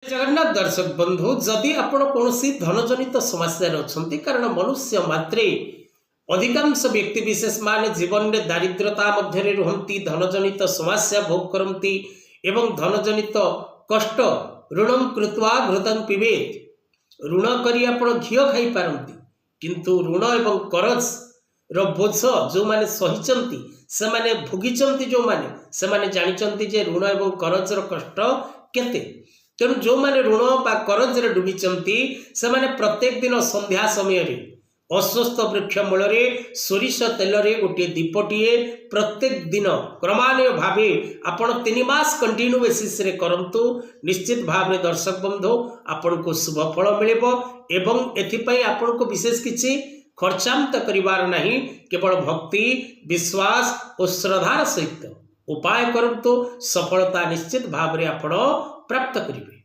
जगन्नाथ दर्शक बंधु जदि आपण कौन धनजनित समस्या अच्छा कारण मनुष्य मात्रे अधिकांश व्यक्ति विशेष मान जीवन में दारिद्रता मध्य रुहति धनजनित समस्या भोग करती एवं धनजनित कष्ट ऋण कृत्वा घृतं पिबेत ऋण करी आपण घी खाई पारती किंतु ऋण एवं करज रो बोझ जो माने सहिचंती से माने भोगिचंती जो माने से माने जानिचंती जे ऋण एवं करज रो कष्ट केते तेणु जो माने ऋण बा करज रे डुबिचंती से माने प्रत्येक दिन संध्या समय रे अस्वस्थ वृक्ष मूल सोरिष तेल रे गोटे दीपटीए प्रत्येक दिन क्रमान्वय भावे आपण 3 मास कंटिन्यू बेसिस रे करंतु निश्चित भाव में दर्शक बंधु आपन को शुभ फल मिलेबो एवं एथिपई आपन को विशेष किछि खर्चांत करिवार नहीं केवल भक्ति विश्वास और श्रद्धार सहित उपाय करंतु सफलता निश्चित भाव में आपण प्राप्त करिवे।